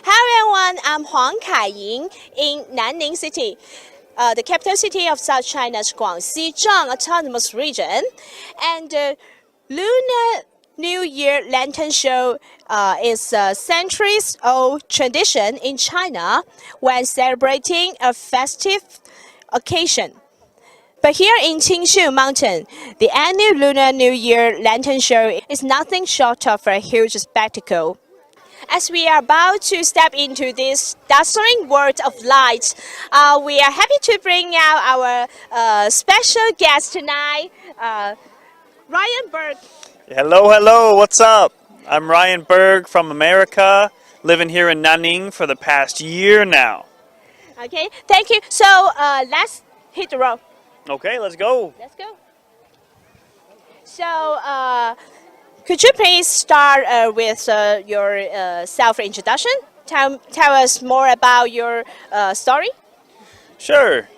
Hi everyone, I'm Huang Kaiying in Nanning City, the capital city of South China's Guangxi Zhang Autonomous Region. And the Lunar New Year Lantern Show is a centuries-old tradition in China when celebrating a festive occasion. But here in Xinhua Mountain, the annual Lunar New Year Lantern Show is nothing short of a huge spectacle. As we are about to step into this dazzling world of light, we are happy to bring out our special guest tonight, Ryan Berg. Hello, hello, what's up? I'm Ryan Berg from America, living here in Nanning for the past year now. Okay, thank you. So let's hit the road. Okay, let's go. Let's go. So could you please start with your self-introduction? Tell us more about your story. Sure.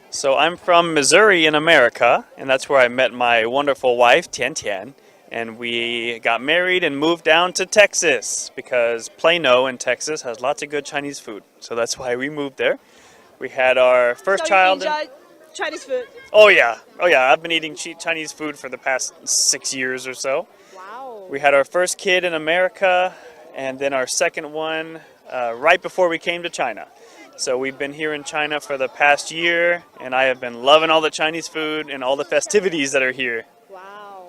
So I'm from Missouri in America, and that's where I met my wonderful wife, Tian Tian. And we got married and moved down to Texas because Plano in Texas has lots of good Chinese food. So that's why we moved there. We had our first child. You enjoy Chinese food? Oh yeah. I've been eating Chinese food for the past 6 years or so. Wow. We had our first kid in America, and then our second one right before we came to China. So we've been here in China for the past year, and I have been loving all the Chinese food and all the festivities that are here. Wow.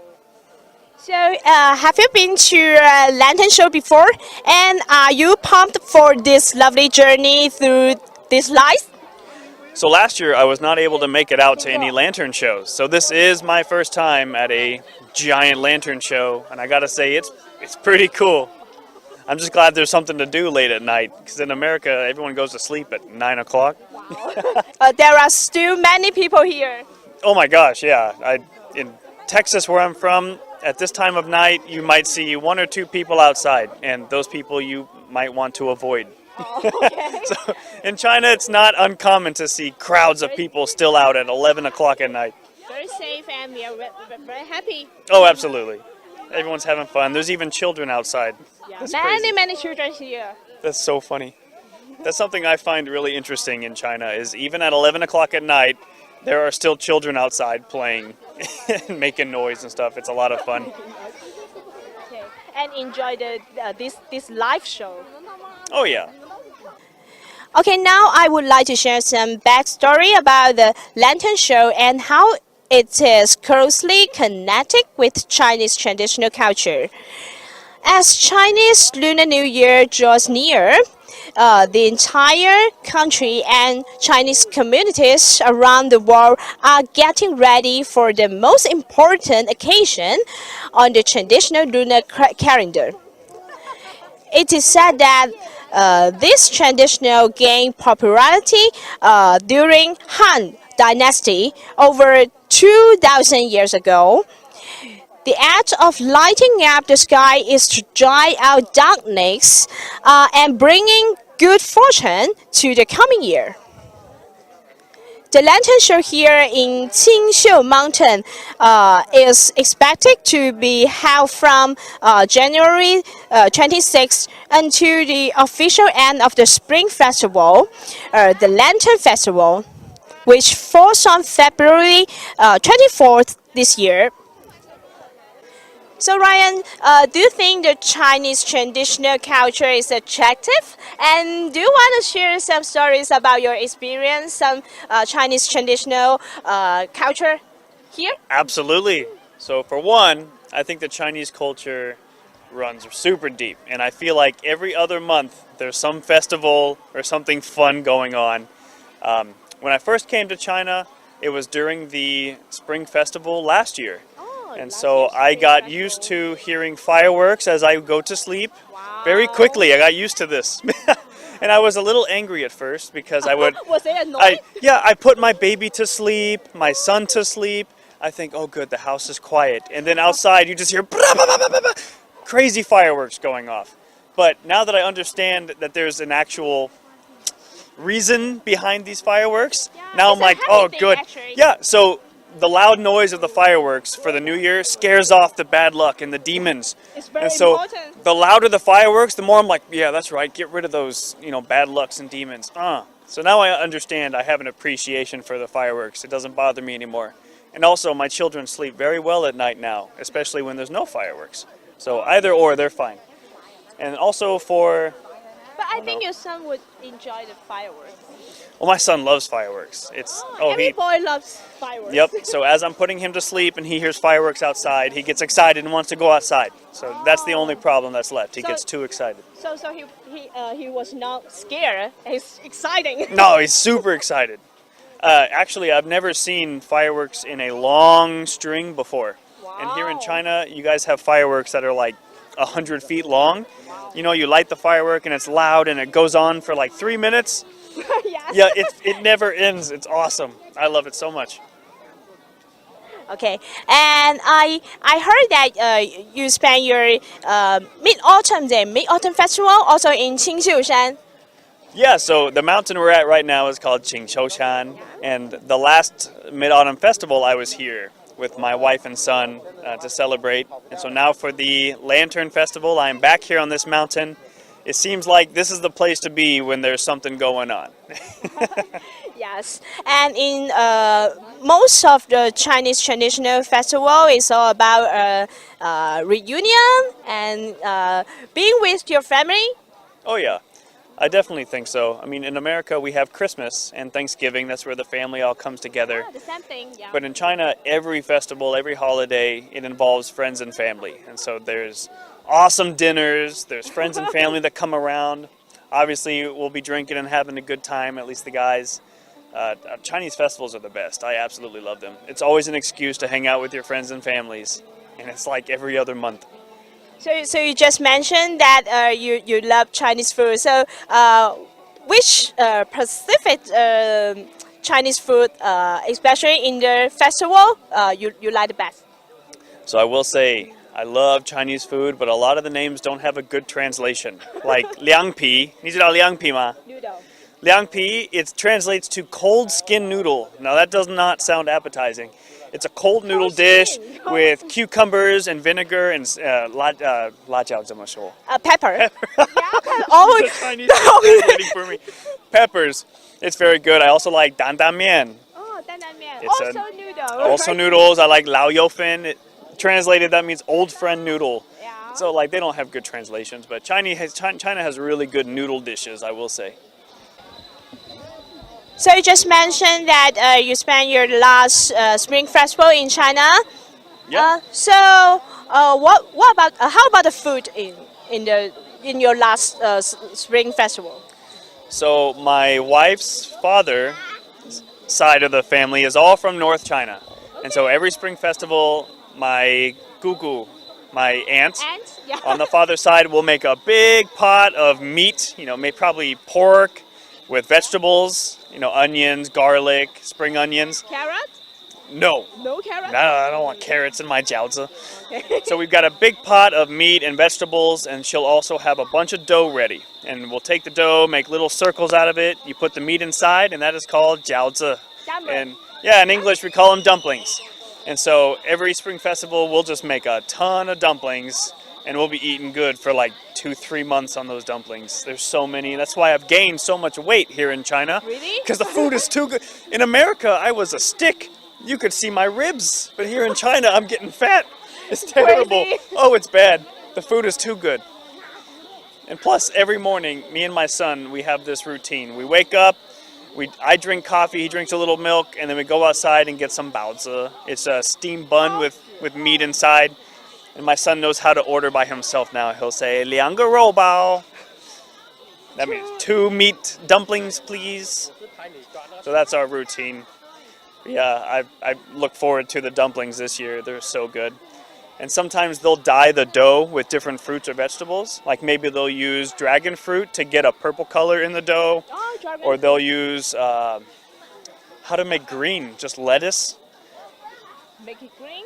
So, have you been to a lantern show before? And are you pumped for this lovely journey through this life? So last year I was not able to make it out to any lantern shows. So this is my first time at a giant lantern show, and I gotta say it's pretty cool. I'm just glad there's something to do late at night, because in America everyone goes to sleep at 9 o'clock. There are still many people here. Oh my gosh, yeah. In Texas where I'm from, at this time of night you might see one or two people outside, and those people you might want to avoid. Oh, okay. So in China it's not uncommon to see crowds of people still out at 11 o'clock at night. Very safe, and we are very happy. Oh, absolutely. Everyone's having fun. There's even children outside. Yeah. That's crazy. Many children here. That's so funny. That's something I find really interesting in China, is even at 11 o'clock at night, there are still children outside playing and making noise and stuff. It's a lot of fun. Okay. And enjoy this live show. Oh, yeah. Okay, now I would like to share some backstory about the lantern show and how it is closely connected with Chinese traditional culture. As Chinese Lunar New Year draws near, the entire country and Chinese communities around the world are getting ready for the most important occasion on the traditional lunar calendar. It is said that this traditional gained popularity during Han Dynasty over 2,000 years ago. The act of lighting up the sky is to drive out darkness and bringing good fortune to the coming year. The lantern show here in Xinhua Mountain is expected to be held from January 26th until the official end of the Spring Festival, the Lantern Festival, which falls on February 24th this year. So Ryan, do you think the Chinese traditional culture is attractive? And do you want to share some stories about your experience, some Chinese traditional culture here? Absolutely. So for one, I think the Chinese culture runs super deep, and I feel like every other month there's some festival or something fun going on. When I first came to China, it was during the Spring Festival last year. And so I got used to hearing fireworks as I go to sleep. Wow. Very quickly, I got used to this. And I was a little angry at first because I would... Was it annoying? I put my baby to sleep, my son to sleep. I think, oh good, the house is quiet. And then outside you just hear crazy fireworks going off. But now that I understand that there's an actual reason behind these fireworks, now I'm like, oh good. Actually. Yeah, so the loud noise of the fireworks for the New Year scares off the bad luck and the demons. It's very And so important. the louder the fireworks, the more I'm like, yeah, that's right. Get rid of those, bad lucks and demons. So now I understand. I have an appreciation for the fireworks. It doesn't bother me anymore. And also, my children sleep very well at night now, especially when there's no fireworks. So either or, they're fine. And also for, But I think your son would enjoy the fireworks. well, my son loves fireworks. Every boy loves fireworks. Yep. So as I'm putting him to sleep and he hears fireworks outside, he gets excited and wants to go outside. So that's the only problem that's left. He gets too excited. So he was not scared. It's exciting. No, he's super excited. Actually, I've never seen fireworks in a long string before. And here in China, you guys have fireworks that are like 100 feet long. You light the firework and it's loud and it goes on for like 3 minutes. Yes. Yeah, it never ends. It's awesome. I love it so much. Okay, and I heard that you spent your Mid-Autumn Festival also in Qingxiushan. Yeah, so the mountain we're at right now is called Qingqiushan, and the last Mid-Autumn Festival I was here with my wife and son to celebrate. And so now for the Lantern Festival, I am back here on this mountain. It seems like this is the place to be when there's something going on. Yes, and in most of the Chinese traditional festival, it's all about reunion and being with your family. Oh yeah, I definitely think so. I mean, in America we have Christmas and Thanksgiving. That's where the family all comes together. The same thing, yeah. But in China, every festival, every holiday, it involves friends and family. And so there's awesome dinners, there's friends and family that come around. Obviously, we'll be drinking and having a good time, at least the guys. Chinese festivals are the best. I absolutely love them. It's always an excuse to hang out with your friends and families. And it's like every other month. So you just mentioned that you love Chinese food. So which specific Chinese food, especially in the festival, you like the best? So I will say, I love Chinese food, but a lot of the names don't have a good translation. Like liang pi, 你知道凉皮吗? Noodle. Liang pi, it translates to cold skin noodle. Now that does not sound appetizing. It's a cold noodle dish with cucumbers and vinegar and la jiao 怎么说? Pepper. Yeah, The Chinese is waiting for me. Peppers. It's very good. I also like dan dan mian. Oh, dandan mian. It's Also noodle. Also noodles. I like lao you fin. Translated, that means old friend noodle. Yeah. So like they don't have good translations, but China has really good noodle dishes, I will say. So you just mentioned that you spent your last Spring Festival in China. Yeah. What about how about the food in your last Spring Festival? So my wife's father side of the family is all from North China, and so every Spring Festival, my gugu, my aunt, Yeah. on the father's side will make a big pot of meat. Probably pork with vegetables. Onions, garlic, spring onions. Carrot? No. No carrot? No, I don't want carrots in my jiaozi. So we've got a big pot of meat and vegetables, and she'll also have a bunch of dough ready. And we'll take the dough, make little circles out of it. You put the meat inside, and that is called jiaozi. And yeah, in English we call them dumplings. And so every Spring Festival, we'll just make a ton of dumplings, and we'll be eating good for like 2-3 months on those dumplings. There's so many. That's why I've gained so much weight here in China. Really? Because the food is too good. In America, I was a stick. You could see my ribs. But here in China, I'm getting fat. It's terrible. Crazy. Oh, it's bad. The food is too good. And plus, every morning, me and my son, we have this routine. We wake up, I drink coffee, he drinks a little milk, and then we go outside and get some baozi. It's a steamed bun with meat inside. And my son knows how to order by himself now. He'll say, 2个肉包. That means 2 meat dumplings, please. So that's our routine. Yeah, I look forward to the dumplings this year. They're so good. And sometimes they'll dye the dough with different fruits or vegetables. Like maybe they'll use dragon fruit to get a purple color in the dough. Or they'll use, how to make green, just lettuce. Make it green?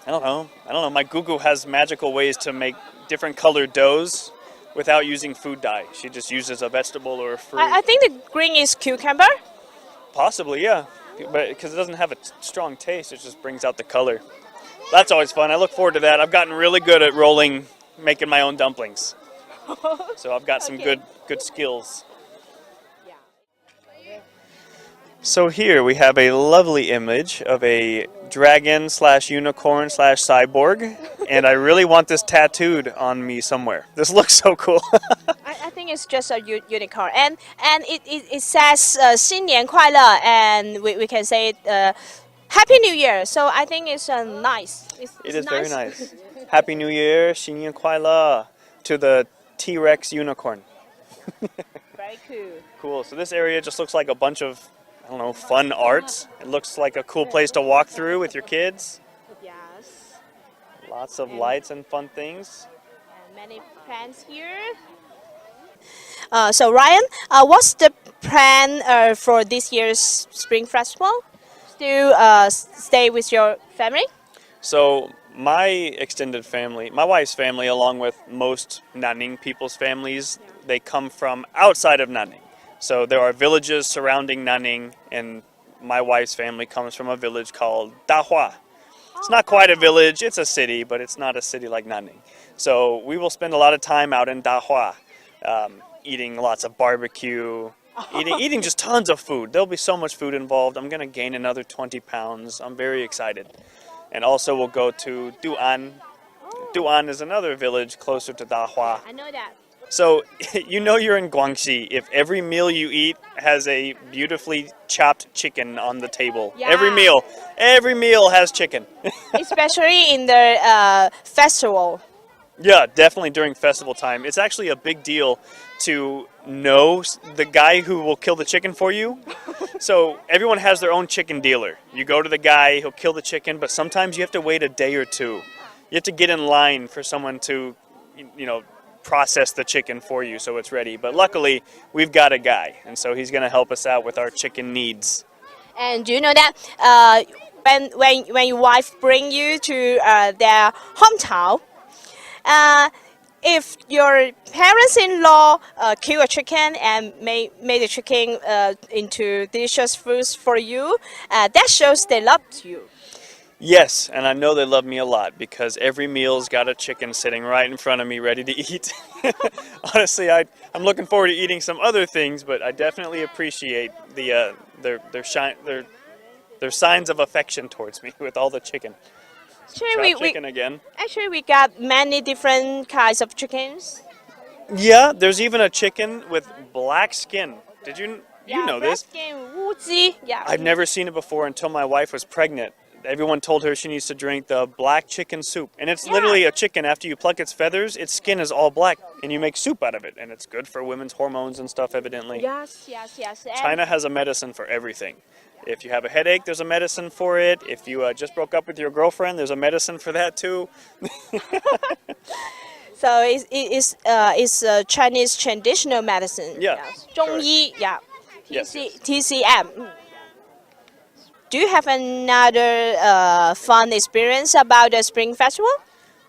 I don't know. My gugu has magical ways to make different colored doughs without using food dye. She just uses a vegetable or a fruit. I think the green is cucumber. Possibly, yeah. but because it doesn't have a strong taste, it just brings out the color. That's always fun. I look forward to that. I've gotten really good at making my own dumplings. So I've got some Okay. good skills. Yeah. So here we have a lovely image of a dragon slash unicorn slash cyborg, and I really want this tattooed on me somewhere. This looks so cool. I think it's just a unicorn, and it says 新年快乐, and we can say it, Happy New Year. So I think it's nice. It It's is very nice. Happy New Year, 新年快乐 to the T-Rex unicorn. Very cool. Cool. So this area just looks like a bunch of, I don't know, fun arts. It looks like a cool place to walk through with your kids. Yes. Lots of lights and fun things. And many plants here. So Ryan, what's the plan for this year's Spring Festival? Still stay with your family? So my extended family, my wife's family, along with most Nanning people's families, they come from outside of Nanning. So there are villages surrounding Nanning, and my wife's family comes from a village called Dahua. It's not quite a village, it's a city, but it's not a city like Nanning. So we will spend a lot of time out in Dahua, eating lots of barbecue, eating just tons of food. There'll be so much food involved. I'm going to gain another 20 pounds. I'm very excited. And also we'll go to Duan. Duan is another village closer to Dahua. I know that. So you know you're in Guangxi if every meal you eat has a beautifully chopped chicken on the table. Yeah. Every meal has chicken. Especially in the festival. Yeah, definitely during festival time. It's actually a big deal to know the guy who will kill the chicken for you. So everyone has their own chicken dealer. You go to the guy, he'll kill the chicken, but sometimes you have to wait a day or two. You have to get in line for someone to, process the chicken for you so it's ready. But luckily, we've got a guy, and so he's going to help us out with our chicken needs. And do you know that when your wife bring you to their hometown, if your parents-in-law kill a chicken and made the chicken into delicious foods for you, that shows they loved you. Yes, and I know they love me a lot because every meal's got a chicken sitting right in front of me ready to eat. Honestly, I'm looking forward to eating some other things, but I definitely appreciate their signs of affection towards me with all the chicken. Actually, we got many different kinds of chickens. Yeah, there's even a chicken with black skin. Did you know black this? Skin, 乌鸡. Yeah. I've never seen it before until my wife was pregnant. Everyone told her she needs to drink the black chicken soup. And it's literally a chicken. After you pluck its feathers, its skin is all black. And you make soup out of it. And it's good for women's hormones and stuff, evidently. Yes. China has a medicine for everything. If you have a headache, there's a medicine for it. If you just broke up with your girlfriend, there's a medicine for that too. So it's Chinese traditional medicine. Yeah. Yes. 中医. Yeah. Yes. TCM. Do you have another fun experience about the Spring Festival?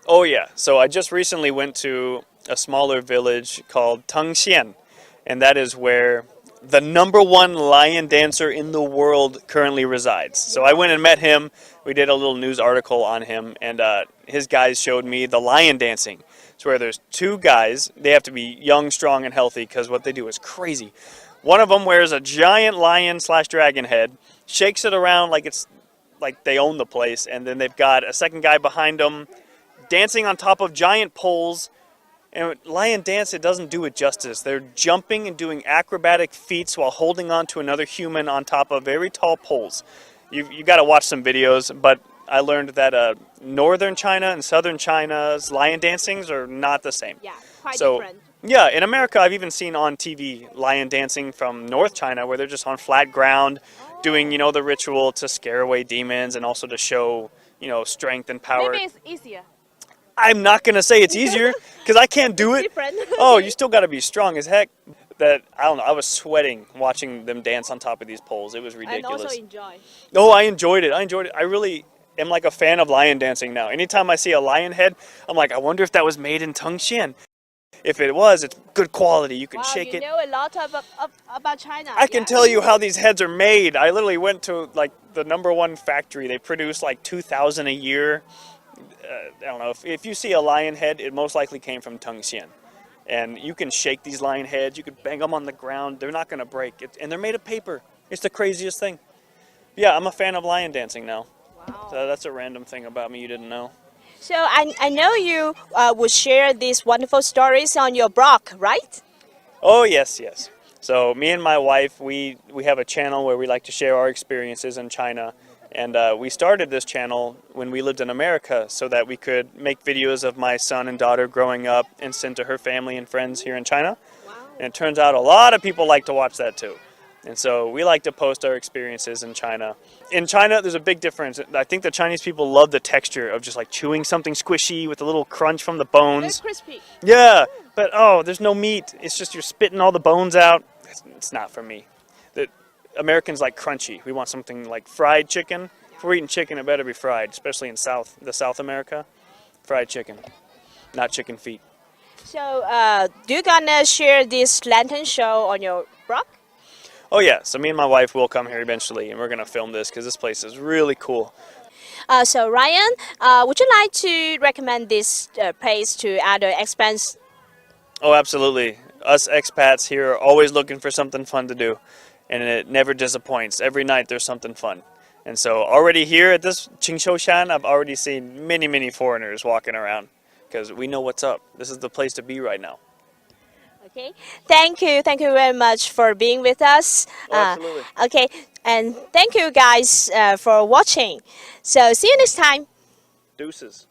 Oh yeah, so I just recently went to a smaller village called Tengxian, and that is where the #1 lion dancer in the world currently resides. So I went and met him. We did a little news article on him, and his guys showed me the lion dancing. It's where there's two guys. They have to be young, strong, and healthy because what they do is crazy. One of them wears a giant lion/dragon head, shakes it around like they own the place, and then they've got a second guy behind them dancing on top of giant poles. And lion dance, it doesn't do it justice. They're jumping and doing acrobatic feats while holding on to another human on top of very tall poles. You got to watch some videos, but I learned that northern China and southern China's lion dancings are not the same. Yeah, quite different. Yeah, in America, I've even seen on TV lion dancing from North China where they're just on flat ground doing, the ritual to scare away demons and also to show, strength and power. Maybe it's easier. I'm not going to say it's easier because I can't do it. Different. Oh, you still got to be strong as heck. I was sweating watching them dance on top of these poles. It was ridiculous. And also enjoy. Oh, I enjoyed it. I really am like a fan of lion dancing now. Anytime I see a lion head, I'm like, I wonder if that was made in Tengxian. If it was, it's good quality. You can Wow, shake you it. know a lot about China. I can Yeah. tell you how these heads are made. I literally went to like the #1 factory. They produce like 2,000 a year. I don't know, if you see a lion head, it most likely came from Tengxian. And you can shake these lion heads, you could bang them on the ground, they're not going to break. And they're made of paper. It's the craziest thing. Yeah, I'm a fan of lion dancing now. Wow. So that's a random thing about me you didn't know. So I know you would share these wonderful stories on your blog, right? Oh, yes, yes. So me and my wife, we have a channel where we like to share our experiences in China. And we started this channel when we lived in America so that we could make videos of my son and daughter growing up and send to her family and friends here in China. Wow. And it turns out a lot of people like to watch that too. And so we like to post our experiences in China. In China, there's a big difference. I think the Chinese people love the texture of just like chewing something squishy with a little crunch from the Very bones. crispy. Yeah, but oh, there's no meat. It's just you're spitting all the bones out. It's not for me. The Americans like crunchy. We want something like fried chicken. If we're eating chicken, it better be fried, especially in South America. Fried chicken, not chicken feet. So do you gonna share this lantern show on your blog? Oh yeah, so me and my wife will come here eventually, and we're gonna film this because this place is really cool. So Ryan, would you like to recommend this place to other expats? Oh, absolutely. Us expats here are always looking for something fun to do, and it never disappoints. Every night there's something fun. And so already here at this Qingshouxian, I've already seen many, many foreigners walking around because we know what's up. This is the place to be right now. Okay, thank you very much for being with us. Oh, absolutely. Okay, and thank you guys for watching. So see you next time. Deuces.